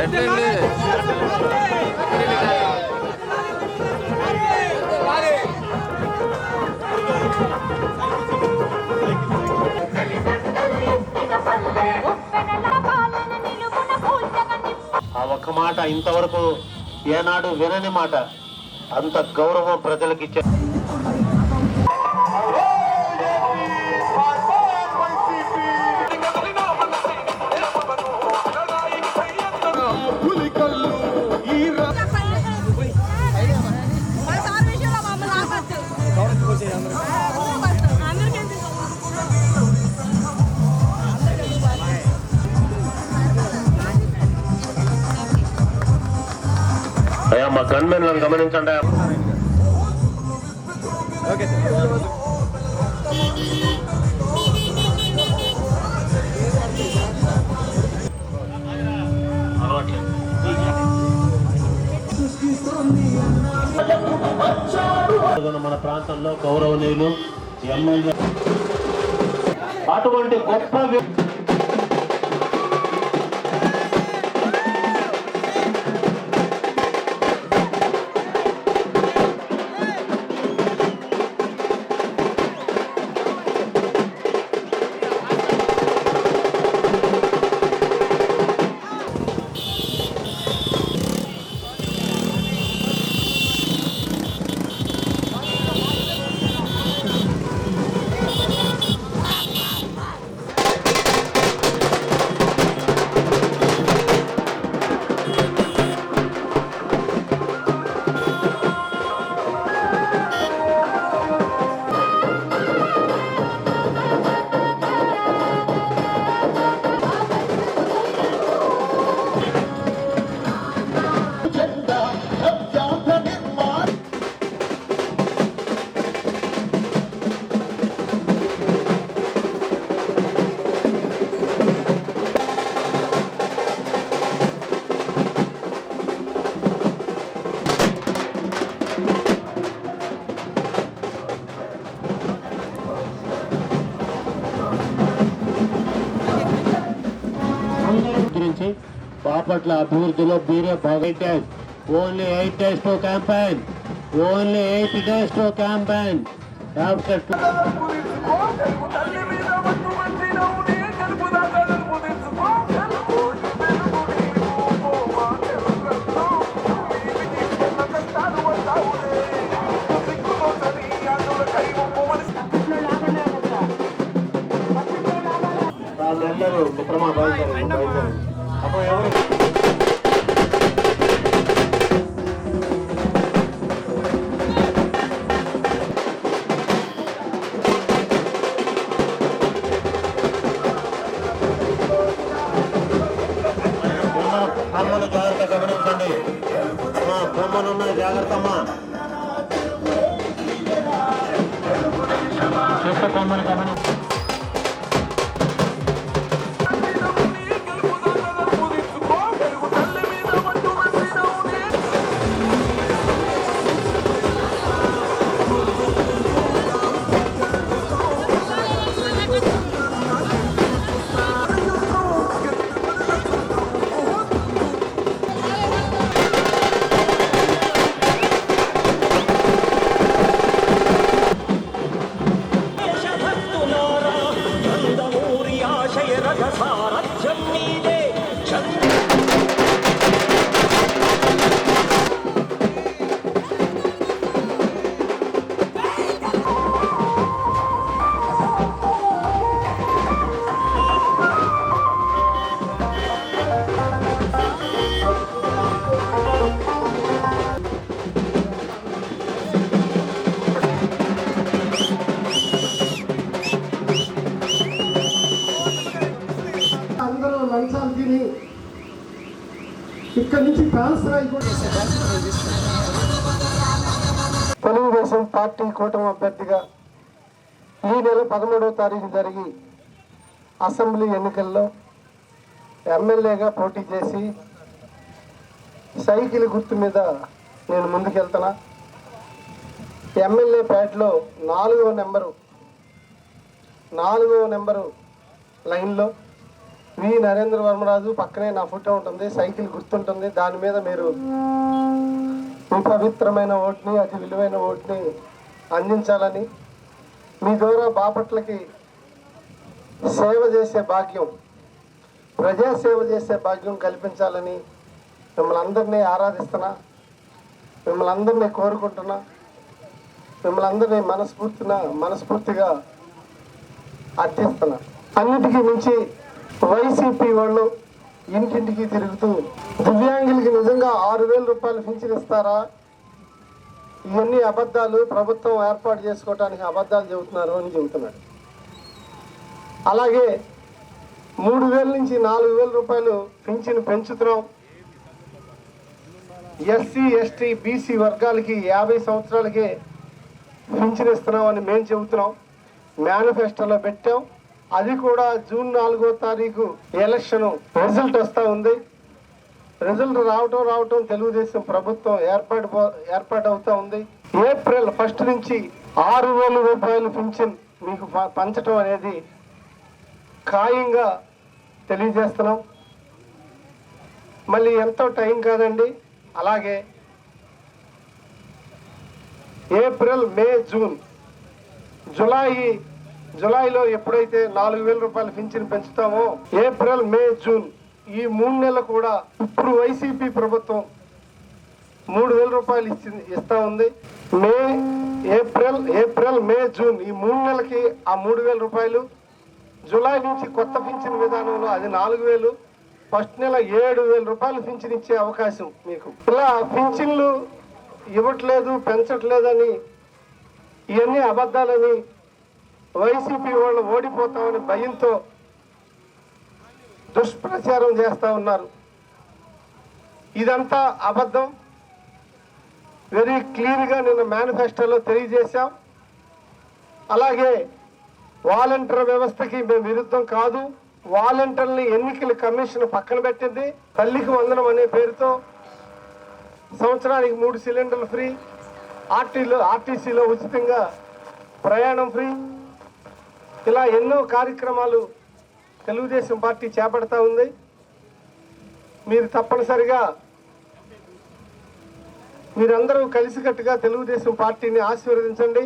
ఆ ఒక్క మాట ఇంతవరకు ఏనాడు వినని మాట. అంత గౌరవం ప్రజలకు ఇచ్చే అయ్యా మా గన్మెన్లను గమనించండి. మన ప్రాంతంలో గౌరవనీయులు ఎమ్మెల్యే అటువంటి గొప్ప బాపట్ల అభివృద్ధిలో మీరే బాగా. Only 8 days to campaign. Only 8 days to campaign. మిత్రమా అప్పుడు ఎవరు జాగ్రత్త గమనించండి. బొమ్మలు ఉన్నాయి, జాగ్రత్త అమ్మా. చెత్త బొమ్మలు గమనించండి. ఇక్కడి నుంచి ట్రాన్స్ఫర్ అయిపోయి తెలుగుదేశం పార్టీ కూటమి అభ్యర్థిగా ఈ నెల 13వ తారీఖు జరిగి అసెంబ్లీ ఎన్నికల్లో ఎమ్మెల్యేగా పోటీ చేసి సైకిల్ గుర్తు మీద నేను ముందుకెళ్తున్నా. ఎమ్మెల్యే పేటలో 4వ నెంబరు లైన్లో వి నరేంద్ర వర్మరాజు పక్కనే నా ఫోటో ఉంటుంది, సైకిల్ గుర్తుంటుంది. దాని మీద మీరు మీ పవిత్రమైన ఓటుని, అతి విలువైన ఓటుని అందించాలని, మీ ద్వారా బాపట్లకి సేవ చేసే భాగ్యం, ప్రజాసేవ చేసే భాగ్యం కల్పించాలని మిమ్మల్ని అందరినీ ఆరాధిస్తున్నా, మిమ్మల్ని అందరినీ కోరుకుంటున్నా, మిమ్మల్ని అందరినీ మనస్ఫూర్తిగా అర్థిస్తున్నా. అన్నిటికీ మించి వైసీపీ వాళ్ళు ఇంటింటికి తిరుగుతూ దివ్యాంగులకి నిజంగా 6,000 రూపాయలు పింఛన్ ఇస్తారా, ఇవన్నీ అబద్ధాలు, ప్రభుత్వం ఏర్పాటు చేసుకోవడానికి అబద్ధాలు చెబుతున్నారు అని చెబుతున్నాడు. అలాగే 3,000 నుంచి 4,000 రూపాయలు పింఛన్ పెంచుతున్నాం. ఎస్సీ ఎస్టీ బీసీ వర్గాలకి 50 సంవత్సరాలకే పింఛన్ ఇస్తున్నాం అని మేము చెబుతున్నాం, మేనిఫెస్టోలో పెట్టాం. అది కూడా జూన్ 4వ తారీఖు ఎలక్షన్ రిజల్ట్ వస్తూ ఉంది. రిజల్ట్ రావటం తెలుగుదేశం ప్రభుత్వం ఏర్పాటు అవుతా ఉంది. ఏప్రిల్ 1 నుంచి 6,000 రూపాయలు పింఛన్ మీకు పంచడం అనేది ఖాయంగా తెలియజేస్తున్నాం. మళ్ళీ ఎంతో టైం కాదండి. అలాగే ఏప్రిల్, మే, జూన్, జులైలో ఎప్పుడైతే 4,000 రూపాయలు పింఛన్ పెంచుతామో, ఏప్రిల్, మే, జూన్ ఈ 3 నెలలు కూడా ఇప్పుడు వైసీపీ ప్రభుత్వం 3,000 రూపాయలు ఇస్తా ఉంది. ఏప్రిల్, మే, జూన్ ఈ 3 నెలలకి ఆ 3,000 రూపాయలు. జులై నుంచి కొత్త పింఛన్ విధానంలో అది 4,000. ఫస్ట్ నెల 7,000 రూపాయలు పింఛన్ ఇచ్చే అవకాశం మీకు. ఇలా పింఛన్లు ఇవ్వట్లేదు, పెంచట్లేదని, ఇవన్నీ అబద్ధాలని, వైసీపీ వాళ్ళు ఓడిపోతామని భయంతో దుష్ప్రచారం చేస్తూ ఉన్నారు. ఇదంతా అబద్ధం. వెరీ క్లియర్గా నిన్న మేనిఫెస్టోలో తెలియజేశాం. అలాగే వాలంటీర్ వ్యవస్థకి మేము విరుద్ధం కాదు. వాలంటీర్ని ఎన్నికల కమిషన్ పక్కన పెట్టింది. తల్లికి వందనం అనే పేరుతో సంవత్సరానికి 3 సిలిండర్లు ఫ్రీ, ఆర్టీసీలో ఉచితంగా ప్రయాణం ఫ్రీ, ఇలా ఎన్నో కార్యక్రమాలు తెలుగుదేశం పార్టీ చేపడతా ఉంది. మీరు తప్పనిసరిగా మీరందరూ కలిసికట్టుగా తెలుగుదేశం పార్టీని ఆశీర్వదించండి.